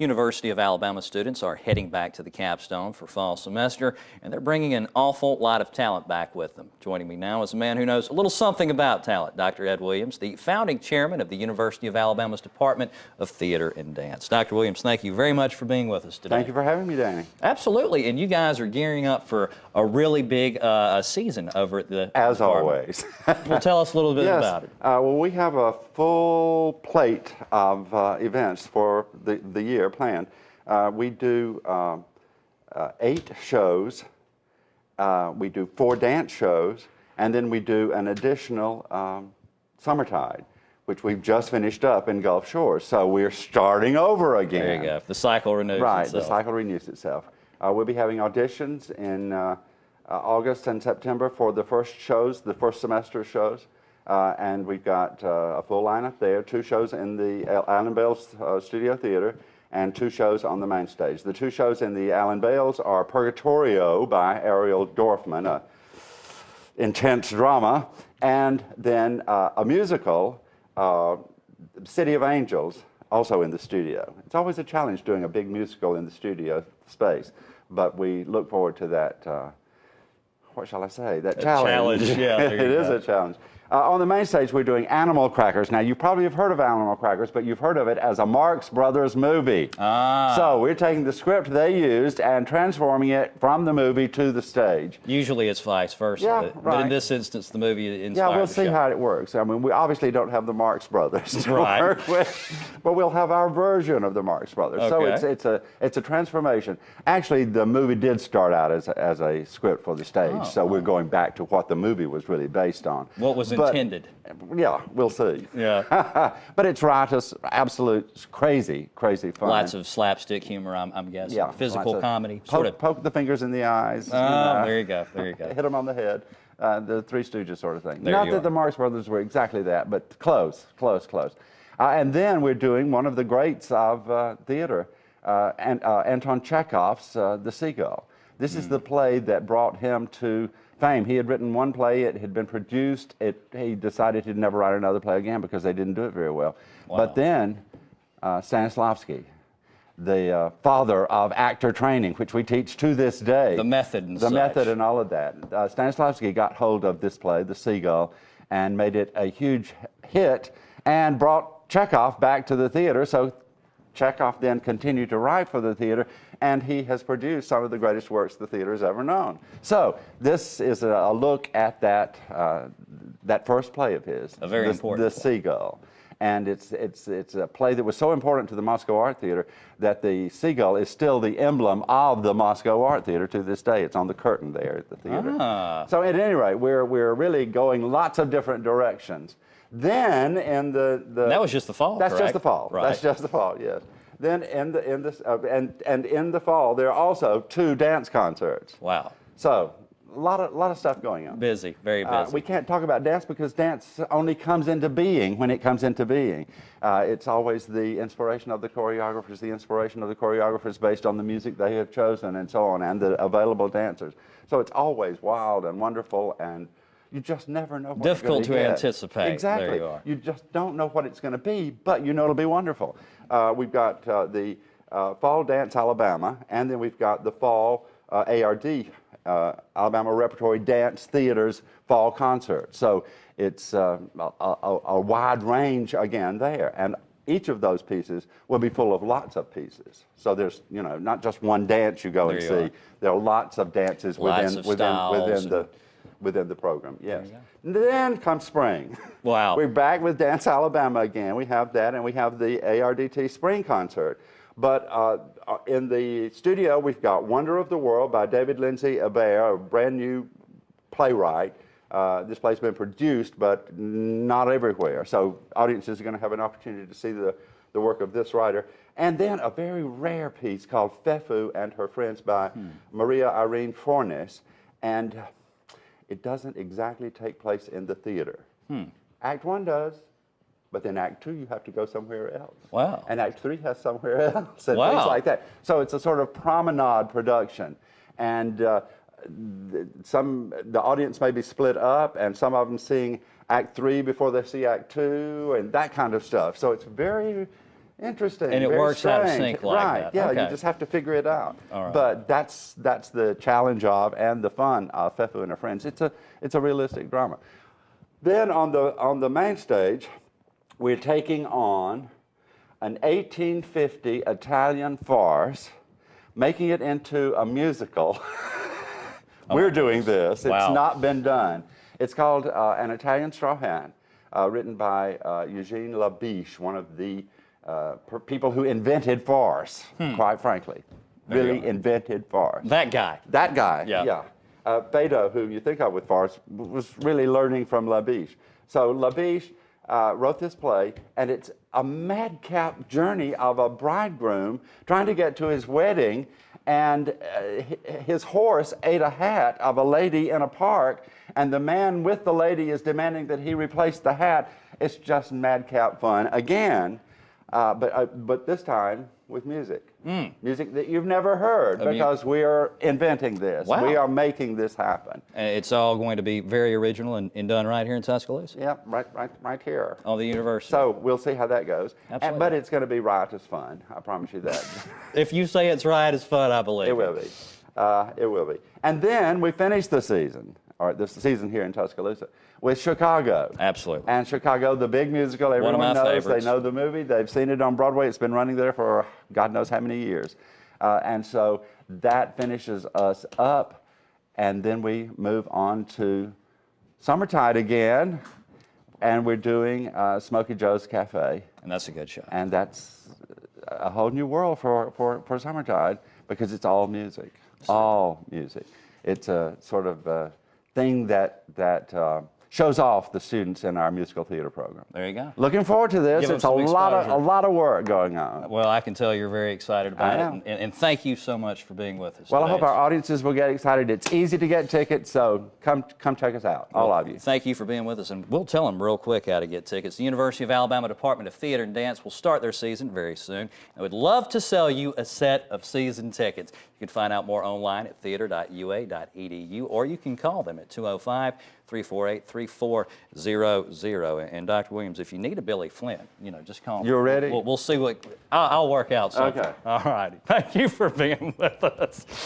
University of Alabama students are heading back to the Capstone for fall semester, and they're bringing an awful lot of talent back with them. Joining me now is a man who knows a little something about talent, Dr. Ed Williams, the founding chairman of the University of Alabama's Department of Theater and Dance. Dr. Williams, thank you very much for being with us today. Thank you for having me, Danny. Absolutely, and you guys are gearing up for a really big season over at the As department. always. Well, tell us a little bit about it. Well, we have a full plate of events for the year planned. We do 8 shows, we do 4 dance shows, and then we do an additional Summertide, which we've just finished up in Gulf Shores. So we're starting over again. There you go. The cycle renews itself. Right, the cycle renews itself. We'll be having auditions in August and September for the first shows, the first semester shows. And we've got a full lineup there, 2 shows in the Alan Bales Studio Theater and 2 shows on the main stage. The 2 shows in the Alan Bales are Purgatorio by Ariel Dorfman, a intense drama, and then a musical, City of Angels, also in the studio. It's always a challenge doing a big musical in the studio space, but we look forward to that, what shall I say, that challenge. Yeah, it is a challenge. On the main stage, we're doing Animal Crackers. Now, you probably have heard of Animal Crackers, but you've heard of it as a Marx Brothers movie. So we're taking the script they used and transforming it from the movie to the stage. Usually it's vice versa, Yeah, but in this instance, the movie inspired Yeah, we'll the see show. how it works. I mean, we obviously don't have the Marx Brothers to Right. work with, but we'll have our version of the Marx Brothers. Okay. So it's a transformation. Actually, the movie did start out as a script for the stage, so we're going back to what the movie was really based on. What was intended. Yeah, we'll see. Yeah. But it's riotous, absolute crazy fun. Lots of slapstick humor, I'm guessing. Yeah, Physical comedy. Poke the fingers in the eyes. There you go. There you go. Hit them on the head. The Three Stooges sort of thing. There Not you that are. the Marx Brothers were exactly that, but close. And then we're doing one of the greats of theater, Anton Chekhov's The Seagull. This is the play that brought him to fame. He had written one play, it had been produced, he decided he'd never write another play again because they didn't do it very well. Wow. But then Stanislavski, the father of actor training, which we teach to this day. The method and The method and all of that. Stanislavski got hold of this play, The Seagull, and made it a huge hit and brought Chekhov back to the theater. So Chekhov then continued to write for the theater, and he has produced some of the greatest works the theater has ever known. So this is a look at that first play of his, A very important The Seagull. And it's a play that was so important to the Moscow Art Theater that the seagull is still the emblem of the Moscow Art Theater to this day. It's on the curtain there at the theater. So at any rate, we're really going lots of different directions. Then in the that was just the fall. That's correct? just the fall. Right. That's just the fall. Yes. Then in the fall there are also 2 dance concerts. Wow. So a lot of stuff going on. Busy. Very busy. We can't talk about dance because dance only comes into being when it comes into being. It's always the inspiration of the choreographers based on the music they have chosen and so on, and the available dancers. So it's always wild and wonderful, and you just never know what Difficult to get. anticipate. Exactly. There you are. You just don't know what it's going to be, but you know it'll be wonderful. We've got the Fall Dance Alabama, and then we've got the Fall ARD, Alabama Repertory Dance Theater's Fall Concert. So it's a wide range again there. And each of those pieces will be full of lots of pieces. So there's, not just one dance you go and see. There are lots of dances within the program, yes. Then comes spring. Wow. We're back with Dance Alabama again. We have that, and we have the ARDT Spring Concert. But in the studio, we've got Wonder of the World by David Lindsay Abair, a brand new playwright. This play's been produced, but not everywhere. So audiences are going to have an opportunity to see the work of this writer. And then a very rare piece called Fefu and Her Friends by Maria Irene Fornes. And it doesn't exactly take place in the theater. Act 1 does, but then Act 2 you have to go somewhere else. Wow. And Act 3 has somewhere else and Wow. things like that. So it's a sort of promenade production. And the audience may be split up, and some of them seeing Act 3 before they see Act 2 and that kind of stuff. So it's very Interesting. And it very works out of strange. sync like right. that. Yeah, Okay. you just have to figure it out. All right. But that's the challenge of and the fun of Fefu and her Friends. It's a realistic drama. Then on the main stage, we're taking on an 1850 Italian farce, making it into a musical. We're doing this. Wow. It's not been done. It's called An Italian Straw Hat, written by Eugene Labiche, one of the people who invented farce, quite frankly. Really invented farce. That guy. That guy, Yeah. yeah. Beto, who you think of with farce, was really learning from Labiche. So Labiche wrote this play, and it's a madcap journey of a bridegroom trying to get to his wedding, and his horse ate a hat of a lady in a park, and the man with the lady is demanding that he replace the hat. It's just madcap fun again, but this time with music. Music that you've never heard, because we are inventing this. Wow. We are making this happen. And it's all going to be very original and done right here in Tuscaloosa? Yeah, right here. On the university. So we'll see how that goes. Absolutely. But it's going to be riotous fun. I promise you that. If you say it's right, it's fun, I believe. It will be. It will be. And then we finish the season, or this season here in Tuscaloosa, with Chicago. Absolutely. And Chicago, the big musical, One everyone of my knows. favorites. They know the movie. They've seen it on Broadway. It's been running there for God knows how many years. And so that finishes us up. And then we move on to Summertide again. And we're doing Smokey Joe's Cafe. And that's a good show. And that's a whole new world for Summertide, because it's all music. All music. It's a sort of thing that shows off the students in our musical theater program. There you go. Looking forward to this. Give them It's a some lot exposure. of work going on. Well, I can tell you're very excited about I am. it. And thank you so much for being with us Well, I today. hope our audiences will get excited. It's easy to get tickets, so come check us out, all of you. Thank you for being with us, and we'll tell them real quick how to get tickets. The University of Alabama Department of Theater and Dance will start their season very soon. I would love to sell you a set of season tickets. You can find out more online at theater.ua.edu, or you can call them at 205-348-3400. And Dr. Williams, if you need a Billy Flynn, just call me. You're ready? We'll see what I'll work out something. Okay. All righty. Thank you for being with us.